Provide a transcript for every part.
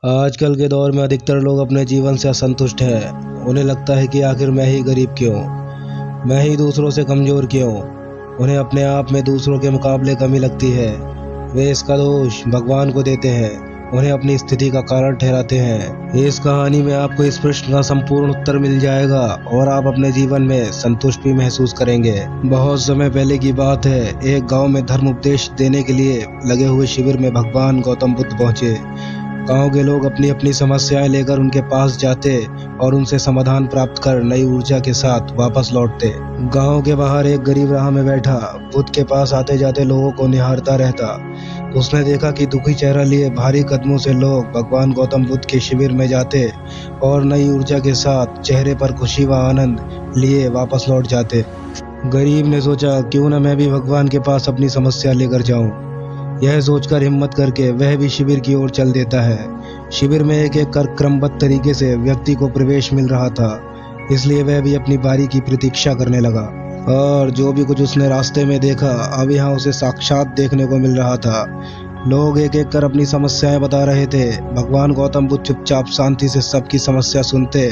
आजकल के दौर में अधिकतर लोग अपने जीवन से असंतुष्ट हैं। उन्हें लगता है कि आखिर मैं ही गरीब क्यों, मैं ही दूसरों से कमज़ोर क्यों। उन्हें अपने आप में दूसरों के मुकाबले कमी लगती है। वे इसका दोष भगवान को देते हैं, उन्हें अपनी स्थिति का कारण ठहराते हैं। इस कहानी में आपको इस प्रश्न का संपूर्ण उत्तर मिल जाएगा और आप अपने जीवन में संतुष्ट भी महसूस करेंगे। बहुत समय पहले की बात है, एक गांव में धर्म उपदेश देने के लिए लगे हुए शिविर में भगवान गौतम बुद्ध पहुंचे। गांव के लोग अपनी अपनी समस्याएं लेकर उनके पास जाते और उनसे समाधान प्राप्त कर नई ऊर्जा के साथ वापस लौटते। गांव के बाहर एक गरीब राह में बैठा बुद्ध के पास आते जाते लोगों को निहारता रहता। उसने देखा कि दुखी चेहरा लिए भारी कदमों से लोग भगवान गौतम बुद्ध के शिविर में जाते और नई ऊर्जा के साथ चेहरे पर खुशी व आनंद लिए वापस लौट जाते। गरीब ने सोचा, क्यों न मैं भी भगवान के पास अपनी समस्या लेकर जाऊं। यह सोचकर हिम्मत करके वह भी शिविर की ओर चल देता है। शिविर में एक एक कर क्रमबद्ध तरीके से व्यक्ति को प्रवेश मिल रहा था, इसलिए वह भी अपनी बारी की प्रतीक्षा करने लगा। और जो भी कुछ उसने रास्ते में देखा, अब यहाँ उसे साक्षात देखने को मिल रहा था। लोग एक एक कर अपनी समस्याएं बता रहे थे। भगवान गौतम बुद्ध चुपचाप शांति से सबकी समस्या सुनते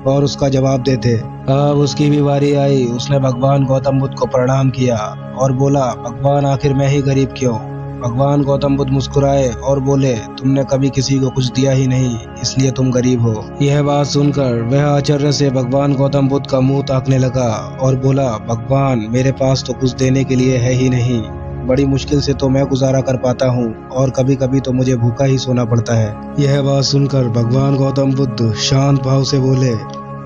और उसका जवाब देते। अब उसकी भी बारी आई। उसने भगवान गौतम बुद्ध को प्रणाम किया और बोला, भगवान आखिर मैं ही गरीब क्यों। भगवान गौतम बुद्ध मुस्कुराए और बोले, तुमने कभी किसी को कुछ दिया ही नहीं, इसलिए तुम गरीब हो। यह बात सुनकर वह आश्चर्य से भगवान गौतम बुद्ध का मुंह ताकने लगा और बोला, भगवान मेरे पास तो कुछ देने के लिए है ही नहीं। बड़ी मुश्किल से तो मैं गुजारा कर पाता हूँ और कभी कभी तो मुझे भूखा ही सोना पड़ता है। यह बात सुनकर भगवान गौतम बुद्ध शांत भाव से बोले,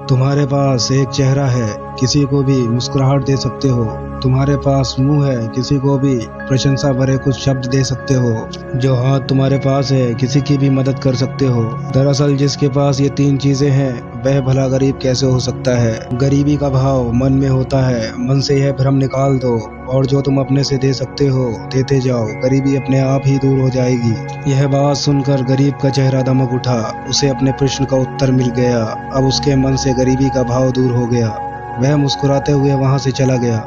तुम्हारे पास एक चेहरा है, किसी को भी मुस्कुराहट दे सकते हो। तुम्हारे पास मुंह है, किसी को भी प्रशंसा भरे कुछ शब्द दे सकते हो। जो हाथ तुम्हारे पास है, किसी की भी मदद कर सकते हो। दरअसल जिसके पास ये तीन चीजें हैं, वह भला गरीब कैसे हो सकता है। गरीबी का भाव मन में होता है, मन से यह भ्रम निकाल दो और जो तुम अपने से दे सकते हो देते जाओ, गरीबी अपने आप ही दूर हो जाएगी। यह बात सुनकर गरीब का चेहरा दमक उठा। उसे अपने प्रश्न का उत्तर मिल गया। अब उसके मन से गरीबी का भाव दूर हो गया। वह मुस्कुराते हुए वहां से चला गया।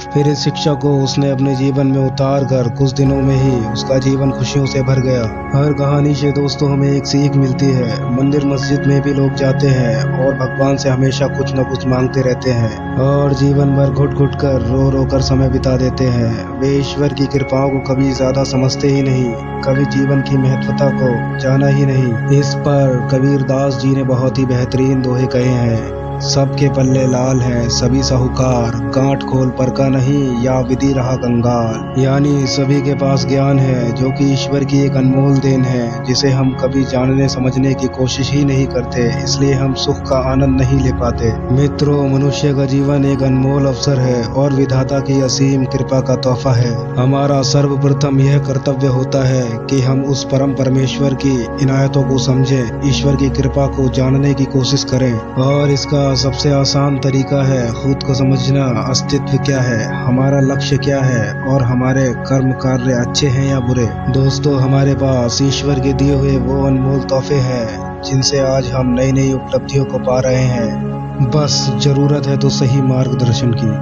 फिर इस शिक्षा को उसने अपने जीवन में उतार कर कुछ दिनों में ही उसका जीवन खुशियों से भर गया। हर कहानी से दोस्तों हमें एक सीख मिलती है। मंदिर मस्जिद में भी लोग जाते हैं और भगवान से हमेशा कुछ न कुछ मांगते रहते हैं और जीवन भर घुट घुट कर रो रो कर समय बिता देते हैं। वे ईश्वर की कृपाओं को कभी ज्यादा समझते ही नहीं, कभी जीवन की महत्वता को जाना ही नहीं। इस पर कबीरदास जी ने बहुत ही बेहतरीन दोहे कहे हैं। सबके पल्ले लाल है, सभी साहूकार, गांठ खोल पर का नहीं, या विधि रहा कंगाल। यानी सभी के पास ज्ञान है, जो कि ईश्वर की एक अनमोल देन है, जिसे हम कभी जानने समझने की कोशिश ही नहीं करते, इसलिए हम सुख का आनंद नहीं ले पाते। मित्रों, मनुष्य का जीवन एक अनमोल अवसर है और विधाता की असीम कृपा का तोहफा है। हमारा सर्वप्रथम यह कर्तव्य होता है कि हम उस परम परमेश्वर की इनायतों को समझें, ईश्वर की कृपा को जानने की कोशिश करें। और इसका सबसे आसान तरीका है खुद को समझना। अस्तित्व क्या है, हमारा लक्ष्य क्या है और हमारे कर्म कार्य अच्छे हैं या बुरे। दोस्तों, हमारे पास ईश्वर के दिए हुए वो अनमोल तोहफे हैं जिनसे आज हम नई नई उपलब्धियों को पा रहे हैं। बस जरूरत है तो सही मार्गदर्शन की।